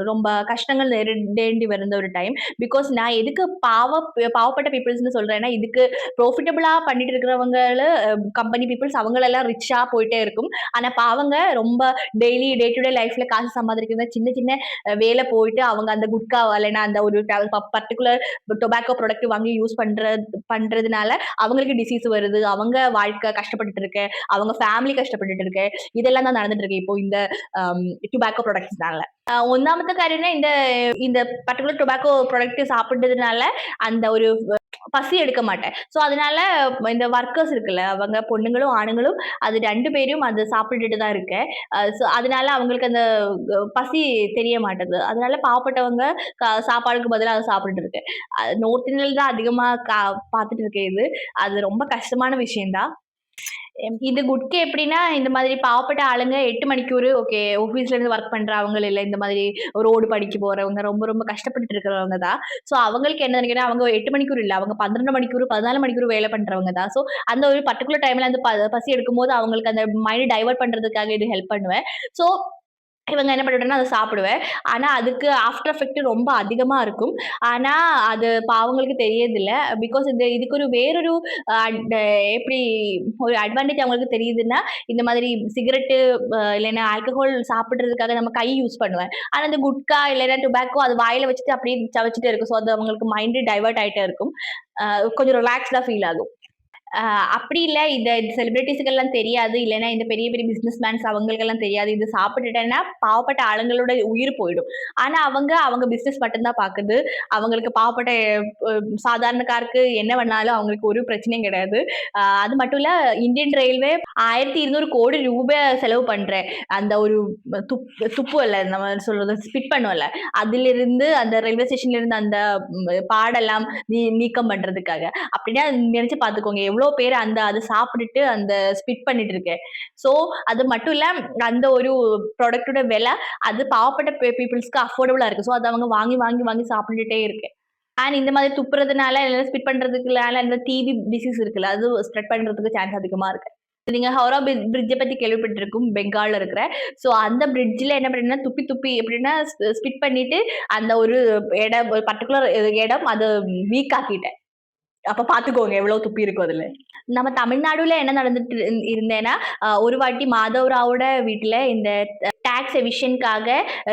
ரொம்ப கஷ்டங்கள் நேரிடேண்டி வருந்த ஒரு டைம். பிகாஸ் நான் எதுக்கு பாவப்பட்ட பீப்புள்ஸ்னு சொல்றேன்னா இதுக்கு ப்ராஃபிட்டபிளா பண்ணிட்டு இருக்கிறவங்க கம்பெனி பீப்புள்ஸ் அவங்களெல்லாம் ரிச்சா போயிட்டே இருக்கும். ஆனா பாவங்க ரொம்ப டெய்லி டே டு டே லைஃப்ல காசு சம்பாதிக்கிறது சின்ன சின்ன வேலை போயிட்டு அவங்க அந்த குட்கா இல்லைன்னா அந்த ஒரு பர்டிகுலர் டொபாக்கோ ப்ராடக்ட் வாங்கி யூஸ் பண்றதுனால அவங்களுக்கு டிசீஸ் வருது. அவங்க வாழ்க்கை கஷ்டப்பட்டுட்டு இருக்கு. அவங்க ஃபேமிலி கஷ்டப்பட்டுட்டு இருக்கு. இதெல்லாம் தான் நடந்துட்டு இருக்கு இப்போ இந்த டொபாக்கோ ப்ராடக்ட்ஸ்னால. ஒன்னாமത്തെ കാര്യம்னா இந்த பர்டிகுலர் டொபாக்கோ ப்ராடக்ட் சாப்பிட்டதுனால அந்த ஒரு பசி எடுக்க மாட்டேன். ஸோ அதனால இந்த ஒர்க்கர்ஸ் இருக்குல்ல அவங்க பொண்ணுங்களும் ஆணுங்களும் அது 2 பேரும் அது சாப்பிட்டுட்டு தான் இருக்கேன். ஸோ அதனால அவங்களுக்கு அந்த பசி தெரிய மாட்டேது. அதனால பாவப்பட்டவங்க சாப்பாடுக்கு பதிலாக அதை சாப்பிட்டுட்டு இருக்கேன். நார்த் இந்தியாவில் தான் அதிகமா பார்த்துட்டு இருக்கேன். அது ரொம்ப கஷ்டமான விஷயம்தான். இது குட்கே எப்படின்னா இந்த மாதிரி பாவப்பட்ட ஆளுங்க 8 மணிக்கூர் ஓகே ஆஃபீஸ்ல இருந்து ஒர்க் பண்றவங்க இல்லை இந்த மாதிரி ரோடு படிக்க போறவங்க ரொம்ப ரொம்ப கஷ்டப்பட்டு இருக்கிறவங்க தான். ஸோ அவங்களுக்கு என்ன நினைக்கிறேன் அவங்க 8 மணிக்கூர் இல்லை அவங்க 12 மணிக்கூர் 14 மணிக்கூர் வேலை பண்றவங்க தான். ஸோ அந்த ஒரு பர்டிகுலர் டைம்ல அந்த பசி எடுக்கும்போது அவங்களுக்கு அந்த மைண்ட் டைவர்ட் பண்றதுக்காக இது ஹெல்ப் பண்ணுவேன். ஸோ இவங்க என்ன பண்ணிவிட்டேன்னா அதை சாப்பிடுவேன். ஆனா அதுக்கு ஆஃப்டர் எஃபெக்ட் ரொம்ப அதிகமா இருக்கும். ஆனா அது பாவங்களுக்கு தெரியதில்ல. பிகாஸ் இதுக்கு ஒரு வேறொரு எப்படி ஒரு அட்வான்டேஜ் அவங்களுக்கு தெரியுதுன்னா இந்த மாதிரி சிகரெட்டு இல்லைன்னா ஆல்கஹால் சாப்பிடுறதுக்காக நம்ம கை யூஸ் பண்ணுவேன். ஆனா இந்த குட்கா இல்லைன்னா டொபாக்கோ அது வாயில வச்சுட்டு அப்படியே சவச்சிட்டே இருக்கும். ஸோ அது அவங்களுக்கு மைண்டு டைவர்ட் ஆயிட்டே இருக்கும். கொஞ்சம் ரிலாக்ஸ்டா ஃபீல் ஆகும். அப்படி இல்ல இந்த செலிபிரிட்டீஸ்க்கெல்லாம் தெரியாது. இல்லைன்னா இந்த பெரிய பெரிய பிசினஸ் மேன்ஸ் அவங்களுக்கெல்லாம் தெரியாது. இது சாப்பிட்டுட்டேன்னா பாவப்பட்ட ஆளுங்களோட உயிர் போயிடும். ஆனா அவங்க பிசினஸ் மட்டும் தான் பாக்குது. அவங்களுக்கு பாவப்பட்ட சாதாரணக்காருக்கு என்ன பண்ணாலும் அவங்களுக்கு ஒரு பிரச்சனையும் கிடையாது. அது மட்டும் இல்ல இந்தியன் ரயில்வே 1200 கோடி ரூபாய் செலவு பண்றேன். அந்த ஒரு துப்பு இல்ல நம்ம சொல்றது ஸ்பிட் பண்ணுவோம்ல அதிலிருந்து அந்த ரயில்வே ஸ்டேஷன்ல இருந்து அந்த பாடெல்லாம் நீக்கம் பண்றதுக்காக. அப்படின்னா நினைச்சு பாத்துக்கோங்க எவ்வளவு பேர் அதை சாப்பிட்டுட்டு அந்த ஸ்பிட் பண்ணிட்டு இருக்கேன். ஸோ அது மட்டும் இல்ல அந்த ஒரு ப்ராடக்டோட விலை அது பாவப்பட்ட பீப்புள்ஸ்க்கு அஃபோர்டபுளா இருக்கு. ஸோ அதை அவங்க வாங்கி வாங்கி வாங்கி சாப்பிட்டுட்டே இருக்கேன். அண்ட் இந்த மாதிரி துப்புறதுனால இல்ல ஸ்பிட் பண்றதுக்குனால அந்த டிபி டிசீஸ் இருக்குல்ல, அது ஸ்ப்ரெட் பண்றதுக்கு சான்ஸ் அதிகமா இருக்கு. நீங்க ஹவுரா பிரிட்ஜ பத்தி கேள்விப்பட்டிருக்கும். பெங்கால்ல இருக்கிற. ஸோ அந்த பிரிட்ஜ்ல என்ன பண்ணீங்கன்னா, துப்பி துப்பி எப்படின்னா ஸ்பிட் பண்ணிட்டு அந்த ஒரு இடம் ஒரு பர்ட்டிகுலர் இடம் அது வீக் ஆக்கிட்டேன். அப்ப பாத்துக்கோங்க எவ்வளவு துப்பி இருக்கும் அதுல. நம்ம தமிழ்நாடுல என்ன நடந்துட்டு இருந்தேன்னா, ஒரு வாட்டி மாதவராவோட வீட்ல இந்த டாக்ஸ் எவிஷன்க்காக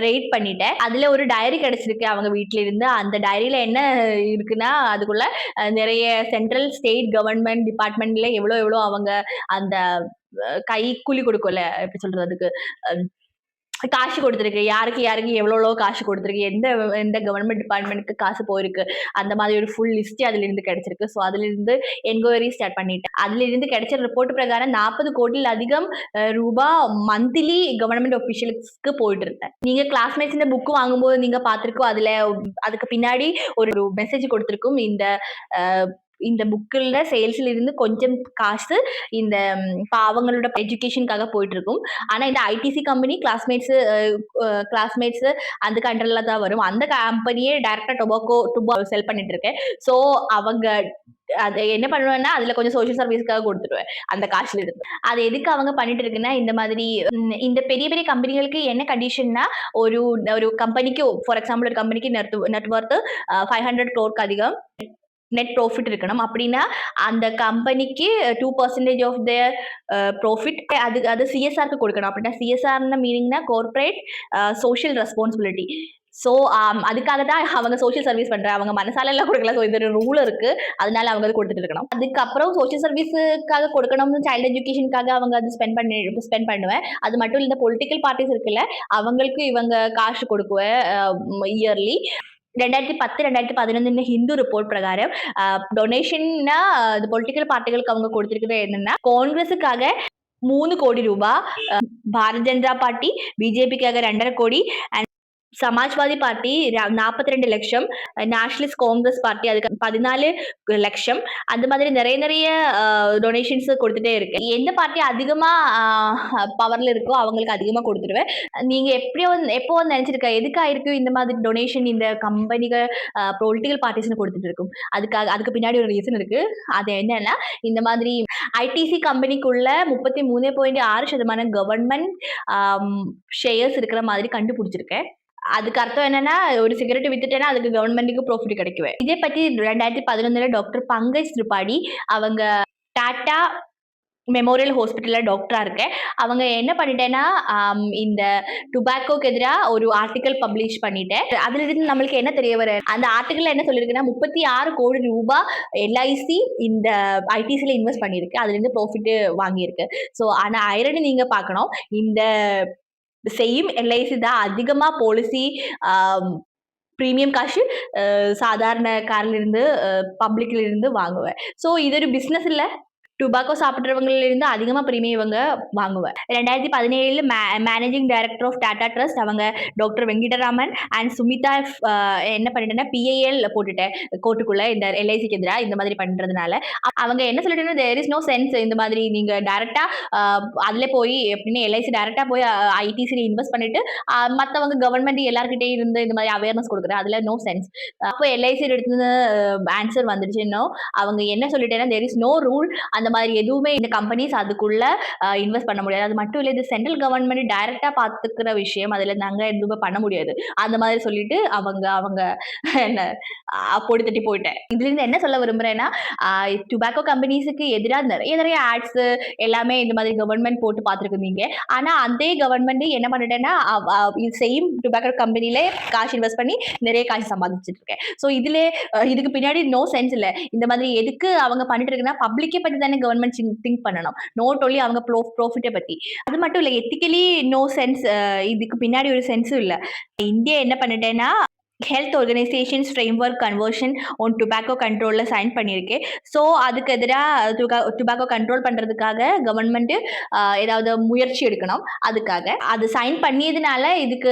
ரெய்ட் பண்ணிட்டேன். அதுல ஒரு டைரி கிடைச்சிருக்கு அவங்க வீட்ல இருந்து. அந்த டைரியில என்ன இருக்குன்னா, அதுக்குள்ள நிறைய சென்ட்ரல், ஸ்டேட் கவர்ன்மெண்ட் டிபார்ட்மெண்ட்ல எவ்வளோ எவ்வளோ அவங்க அந்த கைக்கூலி கொடுக்கும்ல, எப்படி சொல்றது அதுக்கு? அ காசு கொடுத்துருக்கு. யாருக்கு யாருக்கு எவ்வளோ எவ்வளோ காசு கொடுத்துருக்கு. எந்த எந்த கவர்ன்மெண்ட் டிபார்ட்மெண்ட்க்கு காசு போயிருக்கு. அந்த மாதிரி ஒரு ஃபுல் லிஸ்ட் அதிலிருந்து கிடைச்சிருக்கு. ஸோ அதிலிருந்து என்கொயரி ஸ்டார்ட் பண்ணிட்டேன். அதிலிருந்து கிடைச்ச ரிப்போர்ட் பிரகாரம் 40 கோடியில் அதிகம் ரூபா மந்த்லி கவர்ன்மெண்ட் ஆஃபீஷியல்ஸ்க்கு போயிட்டு இருந்தேன். நீங்க கிளாஸ்மேட்ஸ் இந்த புக் வாங்கும்போது நீங்க பார்த்திருக்கோம். அதுல அதுக்கு பின்னாடி ஒரு மெசேஜ் கொடுத்திருக்கும். இந்த புக்குல சேல்ஸ்ல இருந்து கொஞ்சம் காசு இந்த பாவங்களோட எஜுகேஷனுக்காக போயிட்டு இருக்கும். ஆனா இந்த ஐடிசி கம்பெனி கிளாஸ்மேட்ஸ் அந்த கண்ட்ரோல்ல தான் வரும். அந்த கம்பெனியே டைரக்டா டொபாக்கோ செல் பண்ணிட்டு இருக்கேன். ஸோ அவங்க அது என்ன பண்ணுவேன்னா, அதுல கொஞ்சம் சோஷியல் சர்வீஸ்க்காக கொடுத்துருவேன். அந்த காசுல இருந்து. அது எதுக்கு அவங்க பண்ணிட்டு இருக்குன்னா, இந்த மாதிரி இந்த பெரிய பெரிய கம்பெனிகளுக்கு என்ன கண்டிஷன்னா, ஒரு ஒரு கம்பெனிக்கு ஃபார் எக்ஸாம்பிள் ஒரு கம்பெனிக்கு நெட் வொர்த் 500 crore அதிகம் நெட் ப்ராஃபிட் இருக்கணும். அப்படின்னா அந்த கம்பெனிக்கு 2% ஆஃப் தேர் ப்ராஃபிட் அது சிஎஸ்ஆர்க்கு கொடுக்கணும். அப்படின்னா சிஎஸ்ஆர்ன மீனிங்னா கார்ப்பரேட் சோஷியல் ரெஸ்பான்சிபிலிட்டி. ஸோ அதுக்காக தான் அவங்க சோஷியல் சர்வீஸ் பண்றாங்க. அவங்க மனசால எல்லாம் கொடுக்கல. ஸோ இது ஒரு ரூல் இருக்கு. அதனால அவங்க அது கொடுத்துட்டு இருக்கணும். அதுக்கப்புறம் சோஷியல் சர்வீஸுக்காக கொடுக்கணும்னு சைல்டு எஜுகேஷனுக்காக அவங்க அது ஸ்பெண்ட் பண்ணுவேன். அது மட்டும் இல்ல, இந்த பொலிட்டிக்கல் பார்ட்டிஸ் இருக்குல்ல, அவங்களுக்கு இவங்க காசு கொடுக்குவேன் இயர்லி. 2010, 2011 ஹிந்து ரிப்போர்ட் பிரகாரம் டொனேஷன்னா இது பொலிட்டிக்கல் பார்ட்டிகளுக்கு அவங்க கொடுத்திருக்கிறது என்னன்னா, காங்கிரஸுக்காக 3 கோடி ரூபாய், பாரதிய ஜனதா பார்ட்டி பிஜேபிக்காக 2.5 கோடி, சமாஜ்வாதி பார்ட்டி 42 லட்சம், நேஷனலிஸ்ட் காங்கிரஸ் பார்ட்டி அதுக்கு 14 லட்சம். அந்த மாதிரி நிறைய டொனேஷன்ஸ் கொடுத்துட்டே இருக்கு. எந்த பார்ட்டி அதிகமா பவர்ல இருக்கோ அவங்களுக்கு அதிகமா கொடுத்துருவேன். நீங்க எப்போ நினைச்சிருக்க எதுக்கா இருக்கு இந்த மாதிரி டொனேஷன் இந்த கம்பெனிகள் பொலிட்டிக்கல் பார்ட்டிஸ்னு கொடுத்துட்டு இருக்கும். அதுக்கு பின்னாடி ஒரு ரீசன் இருக்கு. அது என்னன்னா, இந்த மாதிரி ஐடிசி கம்பெனிக்குள்ள 33.6% கவர்மெண்ட் ஷேர்ஸ் இருக்கிற மாதிரி கண்டுபிடிச்சிருக்கேன். அதுக்கு அர்த்தம் என்னன்னா, ஒரு சிகரெட் வித்துட்டேன்னா அதுக்கு கவர்மெண்ட்டுக்கு ப்ராஃபிட் கிடைக்குவேன். இதே பத்தி 2011 டாக்டர் பங்கஜ் திரிபாடி அவங்க டாடா மெமோரியல் ஹாஸ்பிட்டல்ல டாக்டரா இருக்கேன். அவங்க என்ன பண்ணிட்டேன்னா, இந்த டுபாக்கோக்கு எதிரா ஒரு ஆர்டிக்கல் பப்ளிஷ் பண்ணிட்டேன். அதுல இருந்து நம்மளுக்கு என்ன தெரிய வர அந்த ஆர்டிக்கல்ல என்ன சொல்லியிருக்குன்னா, 36 கோடி ரூபாய் எல்ஐசி இந்த ஐடிசில இன்வெஸ்ட் பண்ணியிருக்கு. அதுல இருந்து ப்ராஃபிட் வாங்கியிருக்கு. ஸோ ஆனா ஐரணி நீங்க பார்க்கணும். இந்த சேம் எல்ஐசி தான் அதிகமா பாலிசி பிரீமியம் காசு சாதாரண கார்ல இருந்து பப்ளிக்ல இருந்து வாங்குவேன். ஸோ இது ஒரு பிசினஸ் இல்ல. டுபாக்கோ சாப்பிட்றவங்கல இருந்து அதிகமா பிரீமியம் இவங்க வாங்குவேன். 2017 managing director of Tata trust அவங்க டாக்டர் வெங்கிடராமன் அண்ட் சுமிதா என்ன பண்ணிட்டேன்னா, பிஏஎல் போட்டுட்டேன் கோர்ட்டுக்குள்ள இந்த எல்ஐசிக்கு எதிரா இந்த மாதிரி பண்றதுனால. அவங்க என்ன சொல்லிட்டாங்கன்னா, தேர் இஸ் நோ சென்ஸ் இந்த மாதிரி நீங்க டைரக்டா அதுல போய் எப்படின்னு எல்ஐசி டைரக்டா போய் ஐடிசில இன்வெஸ்ட் பண்ணிட்டு மத்தவங்க கவர்மெண்ட் எல்லார்கிட்டயும் இருந்து இந்த மாதிரி அவேர்னஸ் கொடுக்குறேன். அதுல நோ சென்ஸ். அப்போ எல்ஐசி எடுத்து ஆன்சர் வந்துடுச்சு. அவங்க என்ன சொல்லிட்டேன்னா, தேர் இஸ் நோ ரூல். அந்த மாதிரி எதுவுமே இந்த கம்பெனிஸ் அதுக்குள்ள இன்வெஸ்ட் பண்ண முடியாது. அது மட்டும் இல்ல, இது சென்ட்ரல் கவர்மெண்ட் டைரக்டா பாத்துக்கிற விஷயம். அதுல நாங்க எதுவுமே பண்ண முடியாது. அந்த மாதிரி சொல்லிட்டு அவங்க என்ன பொடி தட்டி போயிட்டேன். இதுல இருந்து என்ன சொல்ல விரும்புறேன்னா, டுபாக்கோ கம்பெனிஸுக்கு எதிரா நிறைய ஆட்ஸ் எல்லாமே இந்த மாதிரி கவர்மெண்ட் போட்டு பார்த்துருக்கீங்க. ஆனா அதே கவர்மெண்ட் என்ன பண்ணிட்டேன்னா, சேம் டுபாக்கோ கம்பெனில காசு இன்வெஸ்ட் பண்ணி நிறைய காசு சம்பாதிச்சுட்டு இருக்கேன். ஸோ இதுக்கு பின்னாடி நோ சென்ஸ் இல்ல. இந்த மாதிரி எதுக்கு அவங்க பண்ணிட்டு இருக்குன்னா, பப்ளிக்கை பத்தி தானே கவர்மெண்ட் திங்க் பண்ணணும். நோட் ஒன்லி அவங்க ப்ராஃபிட்டை பத்தி. அது மட்டும் இல்ல, எத்திக்கலி நோ சென்ஸ். இதுக்கு பின்னாடி ஒரு சென்ஸும் இல்ல. இந்தியா என்ன பண்ணிட்டேன்னா, health organisations framework conversion on tobacco கண்ட்ரோல்ல சைன் பண்ணியிருக்கேன். ஸோ அதுக்கு எதிராக டுபாக்கோ கண்ட்ரோல் பண்றதுக்காக கவர்மெண்ட் ஏதாவது முயற்சி எடுக்கணும். அதுக்காக அது சைன் பண்ணியதுனால இதுக்கு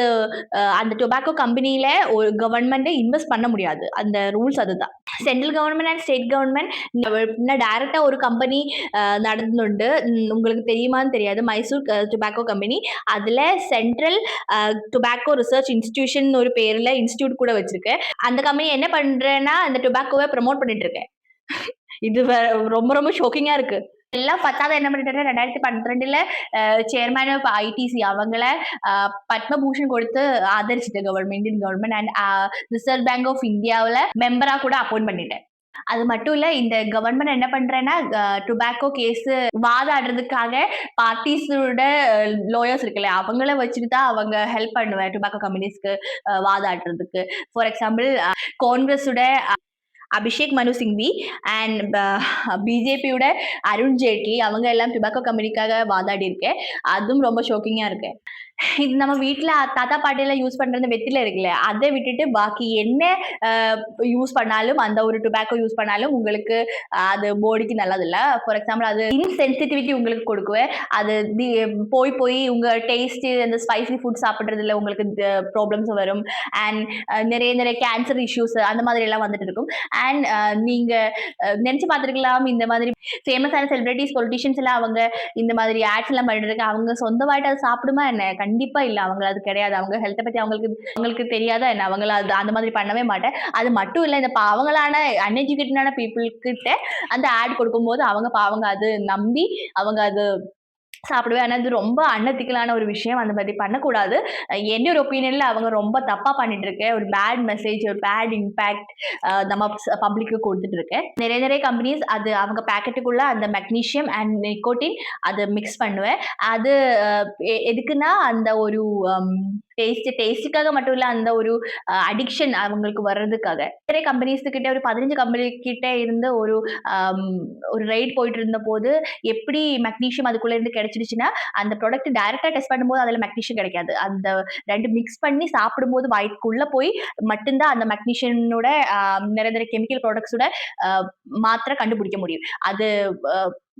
அந்த டொபாக்கோ கம்பெனியில ஒரு கவர்மெண்ட் இன்வெஸ்ட் பண்ண முடியாது. அந்த ரூல்ஸ் அதுதான். Central government and state government டைரக்டா ஒரு கம்பெனி நடந்துண்டு. உங்களுக்கு தெரியுமான்னு தெரியாது. Mysore tobacco company. அதுல சென்ட்ரல் டுபாக்கோ ரிசர்ச் இன்ஸ்டிடியூஷன் ஒரு பேர்ல இன்ஸ்டிடியூட் இன்ஸ்டிடியூட் கூட வச்சிருக்கேன். அந்த கம்பெனி என்ன பண்றேன்னா இந்த டொபாக்கோவை ப்ரமோட் பண்ணிட்டு இருக்கேன். இது ரொம்ப ரொம்ப ஷாக்கிங்கா இருக்கு. எல்லாம் பத்தாத என்ன பண்ணிட்டேன்னா 2012ல சேர்மன் ஆஃப் ஐடிசி அவங்கள பத்மபூஷன் கொடுத்து ஆதரிச்சிட்டு Indian government and reserve bank of இந்தியாவில் மெம்பரா கூட அப்பாயிண்ட் பண்ணிட்டேன். அது மட்டும் இல்ல இந்த கவர்மெண்ட் என்ன பண்றேன்னா டொபாக்கோ கேஸ் வாதாடுறதுக்காக பார்ட்டிஸோட லாயர்ஸ் இருக்குல்ல அவங்கள வச்சுட்டு தான் அவங்க ஹெல்ப் பண்ணுவேன் டொபாக்கோ கம்பெனிஸ்க்கு வாதாடுறதுக்கு. ஃபார் எக்ஸாம்பிள் காங்கிரஸோட அபிஷேக் மனு சிங்வி அண்ட் பிஜேபியோட அருண் ஜேட்லி அவங்க எல்லாம் டொபாக்கோ கம்பெனிக்காக வாதாடி இருக்கேன். அதுவும் ரொம்ப ஷாக்கிங்கா இருக்கு. இது நம்ம வீட்டில் தாத்தா பாட்டியில யூஸ் பண்றது வெத்தில இருக்குல்ல அதை விட்டுட்டு பாக்கி என்ன யூஸ் பண்ணாலும் அந்த ஒரு டொபாக்கோ யூஸ் பண்ணாலும் உங்களுக்கு அது பாடிக்கு நல்லது இல்லை. ஃபார் எக்ஸாம்பிள் அது இன்சென்சிட்டிவிட்டி உங்களுக்கு கொடுக்குவேன். அது போய் போய் உங்க டேஸ்ட் அந்த ஸ்பைசி ஃபுட் சாப்பிட்றதுல உங்களுக்கு ப்ராப்ளம்ஸ் வரும். அண்ட் நிறைய நிறைய கேன்சர் இஷ்யூஸ் அந்த மாதிரி எல்லாம் வந்துட்டு இருக்கும். அண்ட் நீங்க நினைச்சு பார்த்துருக்கலாம் இந்த மாதிரி ஃபேமஸான செலிபிரிட்டிஸ் பொலிட்டிஷியன்ஸ் எல்லாம் அவங்க இந்த மாதிரி ஆட்ஸ் எல்லாம் பண்ணிட்டு இருக்கு. அவங்க சொந்தமாயிட்டு அதை சாப்பிடுமா என்ன? கண்டிப்பா இல்ல. அவங்க அது கிடையாது. அவங்க ஹெல்த்தை பத்தி அவங்களுக்கு தெரியாதா என்ன? அவங்கள அது அந்த மாதிரி பண்ணவே மாட்டேன். அது மட்டும் இல்ல இந்த பாவங்களான அன்எஜுகேட்டடான பீப்புள் கிட்ட அந்த ஆட் கொடுக்கும்போது அவங்க அது நம்பி அவங்க அது சாப்பிடுவேன். ஆனால் அது ரொம்ப அன்எத்திக்கலான ஒரு விஷயம். அந்த மாதிரி பண்ணக்கூடாது. என்னோட ஒப்பீனியன்ல அவங்க ரொம்ப தப்பா பண்ணிட்டு இருக்கேன். ஒரு பேட் மெசேஜ் ஒரு பேட் இம்பேக்ட் நம்ம பப்ளிக்கு கொடுத்துட்டு இருக்கேன். நிறைய நிறைய கம்பெனிஸ் அது அவங்க பேக்கெட்டுக்குள்ள அந்த மெக்னீஷியம் அண்ட் நிக்கோட்டின் அதை மிக்ஸ் பண்ணுவேன். அது எதுக்குன்னா அந்த ஒரு டேஸ்ட்டுக்காக மட்டும் இல்ல அந்த ஒரு அடிக்ஷன் அவங்களுக்கு வர்றதுக்காக. நிறைய கம்பெனிஸ் கிட்ட ஒரு 15 கம்பெனி கிட்ட இருந்து ஒரு ரைட் போயிட்டு இருந்த போது எப்படி மெக்னீஷியம் அதுக்குள்ள இருந்து கிடைச்சிடுச்சுன்னா அந்த ப்ராடக்ட் டைரக்டா டெஸ்ட் பண்ணும்போது அதுல மெக்னீஷியம் கிடைக்காது. அந்த ரெண்டு மிக்ஸ் பண்ணி சாப்பிடும்போது வயிற்றுக்குள்ள போய் மட்டும்தான் அந்த மெக்னீஷியனோட நிறைய நிறைய கெமிக்கல் ப்ராடக்ட்ஸோட மாத்திரை கண்டுபிடிக்க முடியும். அது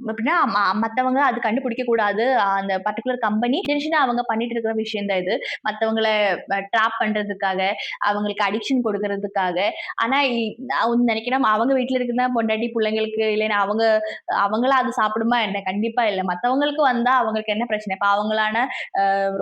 அப்படின்னா மத்தவங்க அது கண்டுபிடிக்க கூடாது. அந்த பர்டிகுலர் கம்பெனி டென்ஷனா அவங்க பண்ணிட்டு இருக்கிற விஷயம் தான் இது. மத்தவங்களை ட்ராப் பண்றதுக்காக அவங்களுக்கு அடிக்ஷன் கொடுக்கறதுக்காக. ஆனா நான் நினைக்கிறேன் அவங்க வீட்டுல இருக்குன்னா பொண்டாட்டி பிள்ளைங்களுக்கு இல்லைன்னா அவங்களா அது சாப்பிடுமா என்ன? கண்டிப்பா இல்லை. மத்தவங்களுக்கு வந்தா அவங்களுக்கு என்ன பிரச்சனை? இப்ப அவங்களான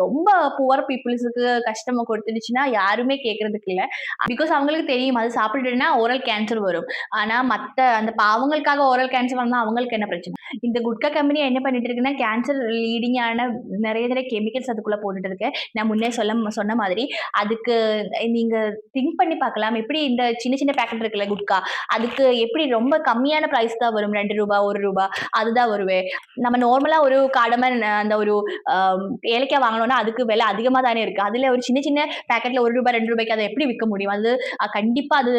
ரொம்ப புவர் பீப்புள்ஸுக்கு கஷ்டம் கொடுத்துடுச்சுன்னா யாருமே கேட்கறதுக்கு இல்லை. பிகாஸ் அவங்களுக்கு தெரியும் அது சாப்பிட்டுட்டுன்னா ஓரல் கேன்சர் வரும். ஆனா மத்த அந்த பாவங்களுக்காக ஓரல் கேன்சர் வந்தா அவங்களுக்கு என்ன பிரச்சனை? இந்த குட்கா கம்பெனி என்ன பண்ணிட்டு இருக்குன்னா கேன்சர் லீடிங்கான நிறைய நிறைய கெமிக்கல்ஸ் அதுக்குள்ள போட்டுட்டு இருக்கு. நான் முன்னே சொன்ன மாதிரி அதுக்கு நீங்க திங்க் பண்ணி பார்க்கலாம். எப்படி இந்த சின்ன சின்ன பேக்கெட் இருக்குல்ல குட்கா அதுக்கு எப்படி ரொம்ப கம்மியான பிரைஸ் தான் வரும். 2 ரூபாய் 1 ரூபாய் அதுதான் வருவே. நம்ம நார்மலா ஒரு காடமன் அந்த ஒரு ஏலக்காய் வாங்கணும்னா அதுக்கு விலை அதிகமா தானே இருக்கு. அதுல ஒரு சின்ன சின்ன பேக்கெட்ல 1 ரூபாய் 2 ரூபாய்க்கு அதை எப்படி விற்க முடியும்? அது கண்டிப்பா அது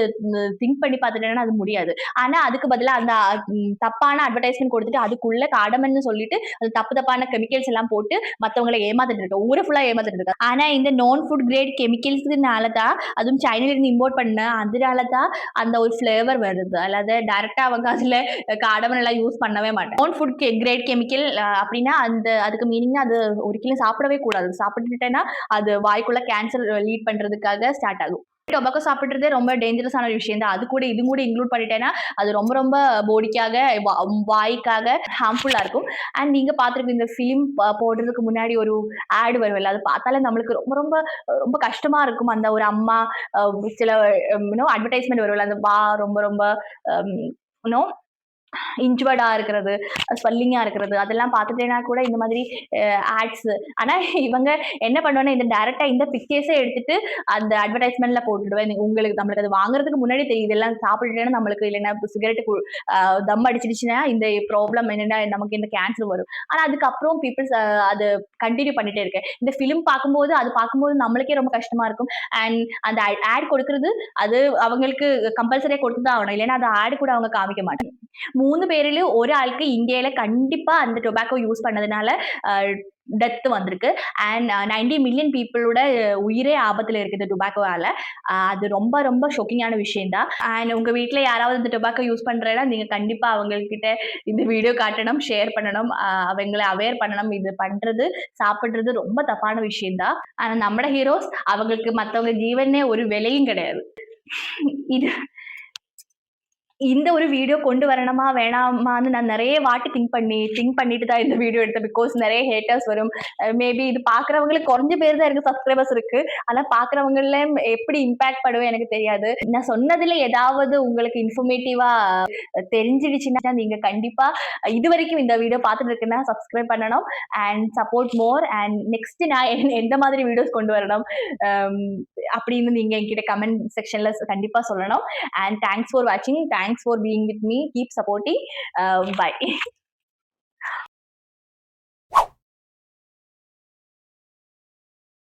திங்க் பண்ணி பார்த்துட்டேன்னா அது முடியாது. ஆனா அதுக்கு பதிலா அந்த தப்பான அட்வர்டைஸ்மெண்ட் கொடுத்துட்டு அதுக்குள்ள காடமன்னு சொல்லிட்டு அது தப்பான கெமிக்கல்ஸ் எல்லாம் போட்டு மத்தவங்களை ஏமாத்திட்டு இருக்கு. ஊரை ஃபுல்லா ஏமாத்திட்டு இருக்கு. ஆனா இந்த நான் ஃபுட் கிரேட் கெமிக்கல்ஸ்னால தான் அதுவும் சைனால இருந்து இம்போர்ட் பண்ண அதனால தான் அந்த ஒரு ஃபிளேவர் வருது. அல்லாத டைரக்டா அவங்க அதுல காடமன் எல்லாம் யூஸ் பண்ணவே மாட்டாங்க. நான் ஃபுட் கிரேட் கெமிக்கல் அப்படின்னா அதுக்கு மீனிங் அது ஒரு கிலோ சாப்பிடவே கூடாது. சாப்பிட்டுட்டேன்னா அது வாய்க்குள்ள கேன்சர் லீட் பண்றதுக்காக ஸ்டார்ட் ஆகும். டொபாக்கோ சாப்பிட்றதே ரொம்ப டேஞ்சரஸான ஒரு விஷயம் தான். அது கூட இது கூட இன்க்ளூட் பண்ணிட்டேன்னா அது ரொம்ப ரொம்ப பாடிக்காக வாய்க்காக ஹார்ம்ஃபுல்லா இருக்கும். அண்ட் நீங்க பார்த்துருப்பீங்க இந்த ஃபிலிம் போடுறதுக்கு முன்னாடி ஒரு ஆட் வரும்ல அது பார்த்தாலே நம்மளுக்கு ரொம்ப ரொம்ப ரொம்ப கஷ்டமா இருக்கும். அந்த ஒரு அம்மா சில அட்வர்டைஸ்மெண்ட் வரும்ல அந்த ரொம்ப ரொம்ப நோ இன்ஜுவர்டா இருக்கிறது ஸ்வெல்லிங்கா இருக்கிறது அதெல்லாம் பார்த்துட்டேன்னா கூட இந்த மாதிரி ஆட்ஸ். ஆனா இவங்க என்ன பண்ணுவாங்கன்னா இந்த டைரக்டா இந்த பிக்சர்ஸே எடுத்துட்டு அந்த அட்வர்டைஸ்மெண்ட்ல போட்டுடுவேன். உங்களுக்கு நம்மளுக்கு அது வாங்குறதுக்கு முன்னாடி தெரியும் இதெல்லாம் சாப்பிட்டுட்டேன்னா நம்மளுக்கு இல்லைன்னா சிகரெட்டு தம் அடிச்சிடுச்சுன்னா இந்த ப்ராப்ளம் என்னன்னா நமக்கு இந்த கேன்சர் வரும். ஆனா அதுக்கப்புறம் பீப்புள்ஸ் அது கண்டினியூ பண்ணிட்டே இருக்கேன். இந்த ஃபிலிம் பார்க்கும்போது நம்மளுக்கே ரொம்ப கஷ்டமா இருக்கும். அண்ட் அந்த ஆட் கொடுக்கறது அது அவங்களுக்கு கம்பல்சரியா கொடுத்து தான் ஆகணும். இல்லைன்னா அந்த ஆட் கூட அவங்க காமிக்க மாட்டாங்க. 3 பேரிலும் ஒரு ஆளுக்கு இந்தியால கண்டிப்பா அந்த டொபாக்கோ யூஸ் பண்ணதுனால டெத் வந்திருக்கு. அண்ட் 90 மில்லியன் பீப்புளோட உயிரே ஆபத்துல இருக்குது டொபாக்கோவால. அது ரொம்ப ரொம்ப ஷாக்கிங்கான விஷயம் தான். அண்ட் உங்க வீட்டுல யாராவது இந்த டொபாக்கோ யூஸ் பண்றேன்னா நீங்க கண்டிப்பா அவங்ககிட்ட இந்த வீடியோ காட்டணும், ஷேர் பண்ணணும், அவங்களை அவேர் பண்ணணும். இது பண்றது சாப்பிடுறது ரொம்ப தப்பான விஷயம் தான். ஆனா நம்ம ஹீரோஸ் அவங்களுக்கு மத்தவங்க ஜீவனே ஒரு விலையும் கிடையாது. இது இந்த ஒரு வீடியோ கொண்டு வரணுமா வேணாமான்னு நான் நிறைய வாட்டி திங்க் பண்ணிட்டு தான் இந்த வீடியோ எடுத்தேன். பிகாஸ் நிறைய ஹேட்டர்ஸ் வரும். மேபி இது பார்க்குறவங்களுக்கு கொஞ்ச பேர் தான் எனக்கு சப்ஸ்கிரைபர்ஸ் இருக்கு. ஆனா பார்க்குறவங்கல எப்படி இம்பாக்ட் படும் எனக்கு தெரியாது. நான் சொன்னதுல ஏதாவது உங்களுக்கு இன்ஃபர்மேட்டிவா தெரிஞ்சிடுச்சுன்னா நீங்க கண்டிப்பா இதுவரைக்கும் இந்த வீடியோ பார்த்துட்டு இருக்குன்னா சப்ஸ்கிரைப் பண்ணணும் and support more. And next நான் எந்த மாதிரி வீடியோஸ் கொண்டு வரணும் அப்படின்னு நீங்க என்கிட்ட கமெண்ட் செக்ஷன்ல கண்டிப்பா சொல்லணும். And thanks for watching. Thanks for being with me. Keep supporting. Bye.